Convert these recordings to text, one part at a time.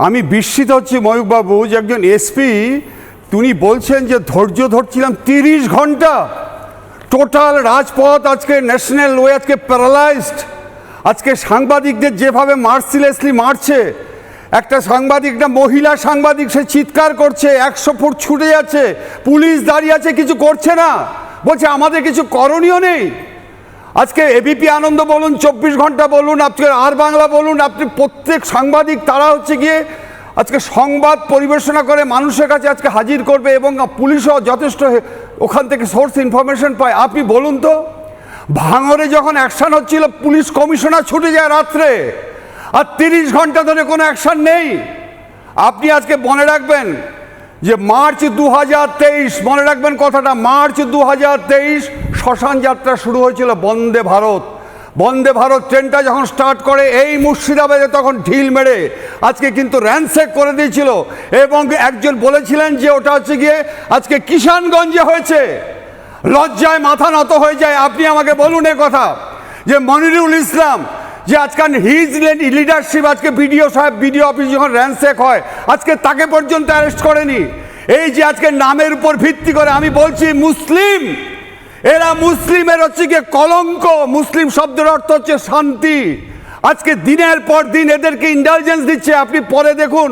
আমি বিস্মিত হচ্ছি ময়ূকবাবু যে একজন এসপি তিনি বলছেন যে ধৈর্য ধরছিলাম 30 ঘন্টা। টোটাল রাজপথ আজকে ন্যাশনাল ওয়ে আজকে প্যারালাইজড। আজকে সাংবাদিকদের যেভাবে মার্সিলেসলি মারছে, একটা সাংবাদিক, একটা মহিলা সাংবাদিক, সে চিৎকার করছে, 100 ফুট ছুটে যাচ্ছে, পুলিশ দাঁড়িয়ে আছে, কিছু করছে না, বলছে আমাদের কিছু করণীয় নেই। আজকে এবিপি আনন্দ বলুন, 24 ঘন্টা বলুন, আজকে আর বাংলা বলুন, আপনি প্রত্যেক সাংবাদিক তারা হচ্ছে গিয়ে আজকে সংবাদ পরিবেশনা করে মানুষের কাছে আজকে হাজির করবে এবং পুলিশও যথেষ্ট ওখান থেকে সোর্স ইনফরমেশন পায়। আপনি বলুন তো, ভাঙরে যখন অ্যাকশন হচ্ছিল পুলিশ কমিশনার ছুটে যায় রাত্রে, আর 30 ঘন্টা ধরে কোনো অ্যাকশন নেই। আপনি আজকে মনে রাখবেন যে মার্চ 2023, মনে রাখবেন কথাটা, মার্চ 2023 শ্মশান যাত্রা শুরু হয়েছিল বন্দে ভারত। বন্দে ভারত ট্রেনটা যখন স্টার্ট করে এই মুর্শিদাবাদে তখন ঢিল মেরে আজকে কিন্তু র্যানসেক করে দিয়েছিল এবং একজন বলেছিলেন যে ওটা হচ্ছে গিয়ে আজকে কিষানগঞ্জে হয়েছে। লজ্জায় মাথা নত হয়ে যায়। আপনি আমাকে বলুন এ কথা যে মনিরুল ইসলাম যে আজকাল হিজ লিডারশিপ, আজকে বিডিও সাহেব, বিডিও অফিস যখন র্যানসেক হয় আজকে তাকে পর্যন্ত অ্যারেস্ট করেনি। এই যে আজকে নামের উপর ভিত্তি করে, আমি বলছি মুসলিম, এরা মুসলিমের হচ্ছে গিয়ে কলঙ্ক। মুসলিম শব্দের অর্থ হচ্ছে শান্তি। আজকে দিনের পর দিন এদেরকে ইন্টেলিজেন্স দিচ্ছে। আপনি পরে দেখুন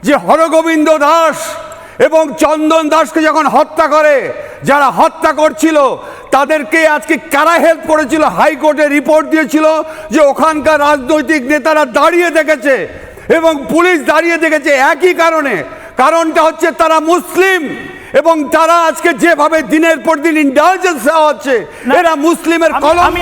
যে হরগোবিন্দ দাস এবং চন্দন দাসকে যখন হত্যা করে, যারা হত্যা করছিল তাদেরকে আজকে কারা হেল্প করেছিল, হাইকোর্টে রিপোর্ট দিয়েছিল যে ওখানকার রাজনৈতিক নেতারা দাঁড়িয়ে দেখেছে এবং পুলিশ দাঁড়িয়ে দেখেছে একই কারণে। কারণটা হচ্ছে তারা মুসলিম এবং তারা আজকে যেভাবে দিনের পর দিন ইন্টেলিজেন্স দেওয়া হচ্ছে, এরা মুসলিমের কলঙ্ক।